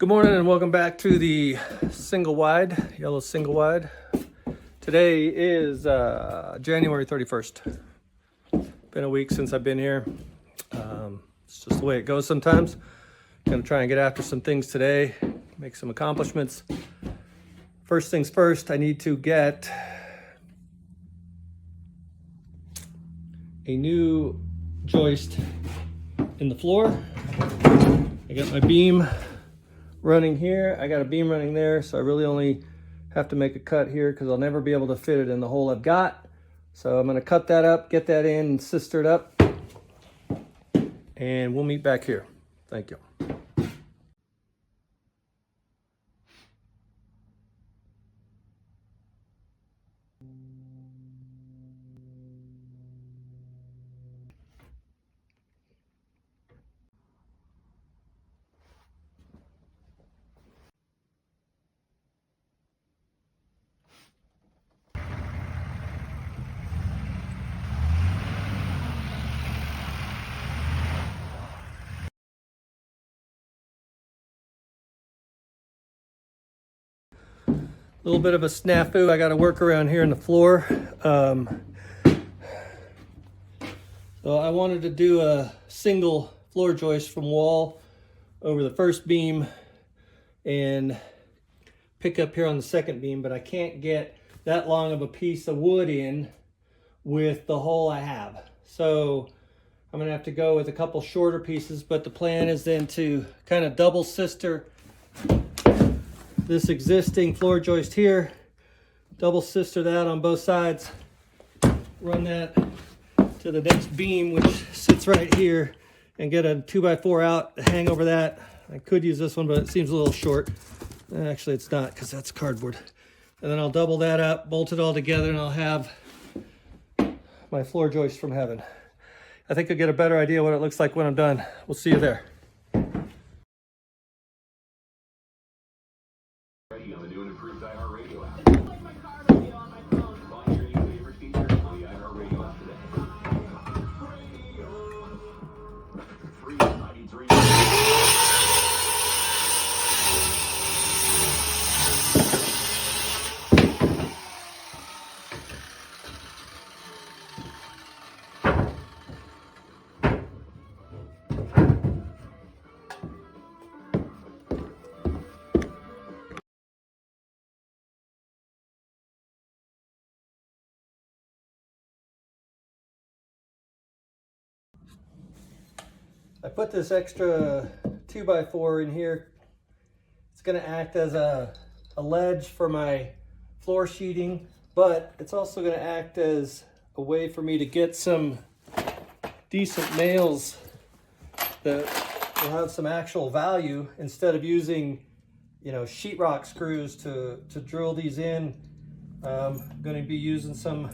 Good morning and welcome back to the single wide, yellow single wide. Today is January 31st. Been a week since I've been here. It's just the way it goes sometimes. Gonna try and get after some things today, make some accomplishments. First things first, I need to get a new joist in the floor. I got my beam running here. I got a beam running there, so I really only have to make a cut here because I'll never be able to fit it in the hole I've got. So I'm going to cut that up, get that in, and sister it up, and we'll meet back here. Thank you. A little bit of a snafu. I got to work around here in the floor. So I wanted to do a single floor joist from wall over the first beam and pick up here on the second beam, but I can't get that long of a piece of wood in with the hole I have. So I'm gonna have to go with a couple shorter pieces, but the plan is then to kind of double sister this existing floor joist here, double sister that on both sides, run that to the next beam, which sits right here, and get a 2x4 out to hang over that. I could use this one, but it seems a little short. Actually, it's not, because that's cardboard. And then I'll double that up, bolt it all together, and I'll have my floor joist from heaven. I think you'll get a better idea what it looks like when I'm done. We'll see you there. On the new and improved iHeartRadio app. It's like my car radio on my phone. Find your new favorite features on the iHeartRadio app today. Free 93. I put this extra 2x4 in here. It's going to act as a ledge for my floor sheeting, but it's also going to act as a way for me to get some decent nails that will have some actual value instead of using, sheetrock screws to drill these in. I'm going to be using some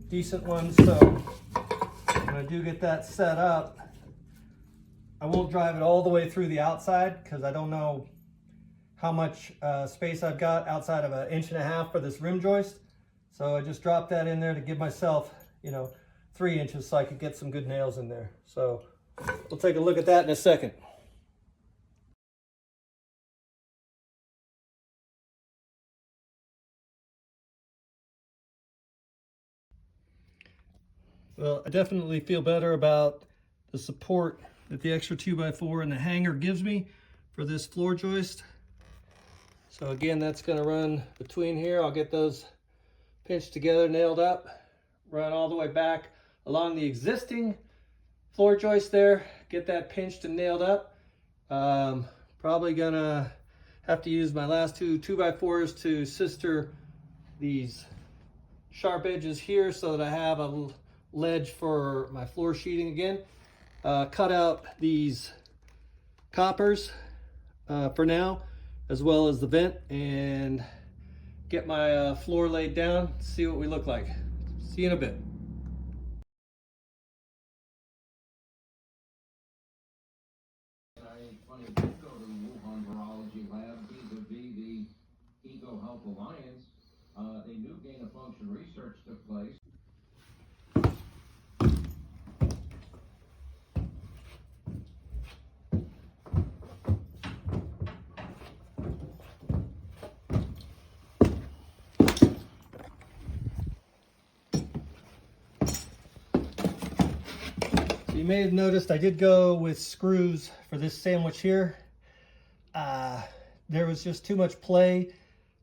decent ones, so when I do get that set up, I won't drive it all the way through the outside because I don't know how much space I've got outside of 1.5 inches for this rim joist. So I just dropped that in there to give myself, 3 inches so I could get some good nails in there. So we'll take a look at that in a second. Well, I definitely feel better about the support that the extra 2x4 and the hanger gives me for this floor joist. So again, that's going to run between here. I'll get those pinched together, nailed up, run all the way back along the existing floor joist there, get that pinched and nailed up. Probably gonna have to use my last two 2x4s to sister these sharp edges here so that I have a ledge for my floor sheeting again. Cut out these coppers for now, as well as the vent, and get my floor laid down, see what we look like. See you in a bit. A new gain-of-function research took place. You may have noticed I did go with screws for this sandwich here. There was just too much play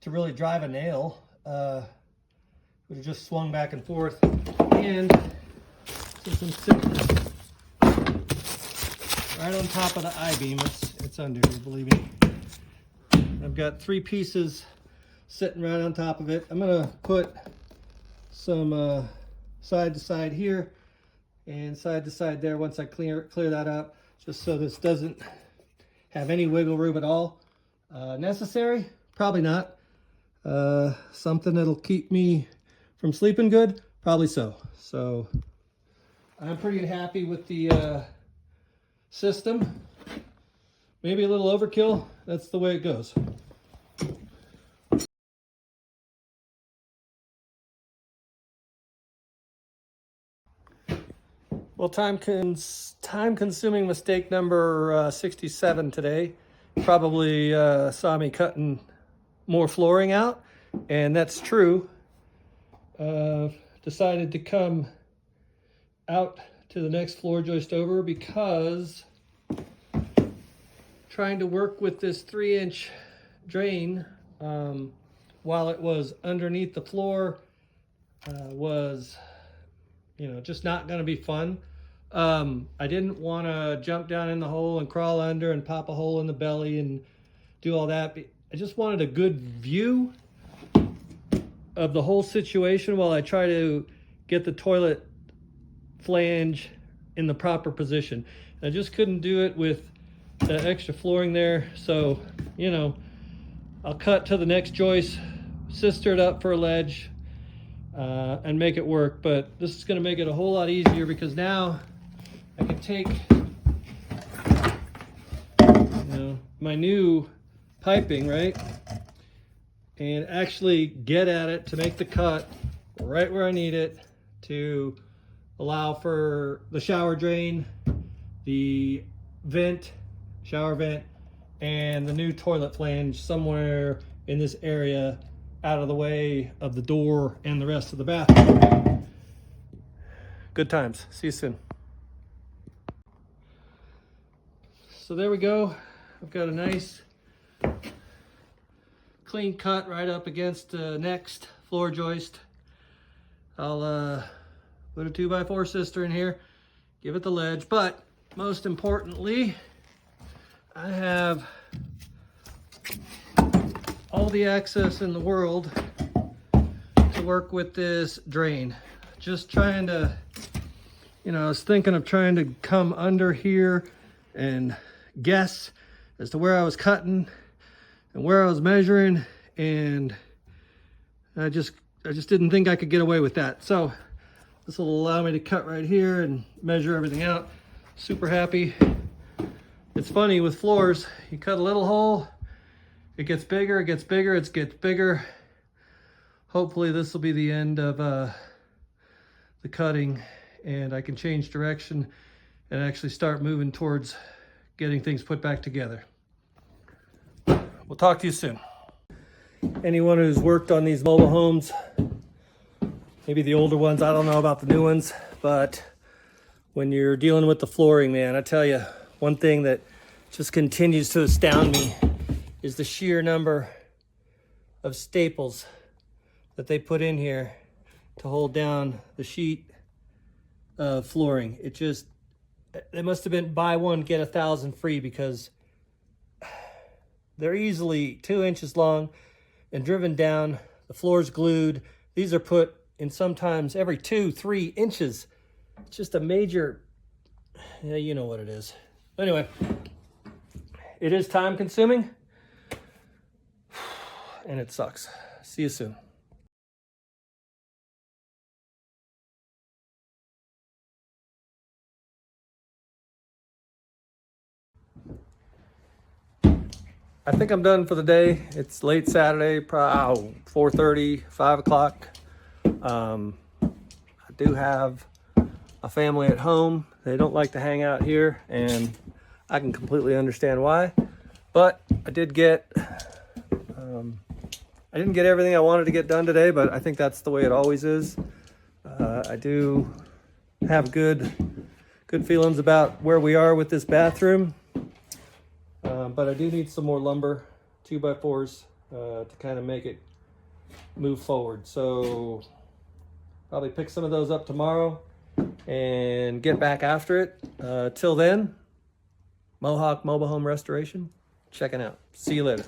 to really drive a nail. Would have just swung back and forth. And since I'm sitting right on top of the I-beam, it's under here, believe me. I've got 3 pieces sitting right on top of it. I'm gonna put some side to side here and side to side there once I clear that up, just so this doesn't have any wiggle room at all. Necessary? Probably not. Something that'll keep me from sleeping good? Probably so. So I'm pretty happy with the system. Maybe a little overkill. That's the way it goes. Well, time-consuming mistake number 67 today. Probably saw me cutting more flooring out, and that's true. Decided to come out to the next floor joist over because trying to work with this 3-inch drain while it was underneath the floor was, you know, just not going to be fun. I didn't want to jump down in the hole and crawl under and pop a hole in the belly and do all that. I just wanted a good view of the whole situation while I try to get the toilet flange in the proper position. I just couldn't do it with the extra flooring there. So, you know, I'll cut to the next joist, sister it up for a ledge, and make it work. But this is going to make it a whole lot easier because now I can take, you know, my new piping, right, and actually get at it to make the cut right where I need it to allow for the shower drain, the vent, shower vent, and the new toilet flange somewhere in this area out of the way of the door and the rest of the bathroom. Good times. See you soon. So there we go. I've got a nice clean cut right up against the next floor joist. I'll put a 2x4 sister in here, give it the ledge, but most importantly, I have all the access in the world to work with this drain. Just trying to, you know, I was thinking of trying to come under here and guess as to where I was cutting and where I was measuring, and I just didn't think I could get away with that. So this will allow me to cut right here and measure everything out. Super happy. It's funny with floors, you cut a little hole, it gets bigger, it gets bigger, it gets bigger. Hopefully this will be the end of the cutting and I can change direction and actually start moving towards getting things put back together. We'll talk to you soon. Anyone who's worked on these mobile homes, maybe the older ones, I don't know about the new ones, but when you're dealing with the flooring, man, I tell you, one thing that just continues to astound me is the sheer number of staples that they put in here to hold down the sheet of flooring. It must have been buy one, get 1,000 free, because they're easily 2 inches long and driven down. The floor's glued. These are put in sometimes every 2-3 inches. It's just a major, yeah, you know what it is. Anyway, it is time consuming and it sucks. See you soon. I think I'm done for the day. It's late Saturday, probably 4:30, 5 o'clock. I do have a family at home. They don't like to hang out here, and I can completely understand why. But I didn't get everything I wanted to get done today, but I think that's the way it always is. I do have good good feelings about where we are with this bathroom. But I do need some more lumber, 2x4s, to kind of make it move forward. So probably pick some of those up tomorrow and get back after it. Till then, Mohawk Mobile Home Restoration, checking out. See you later.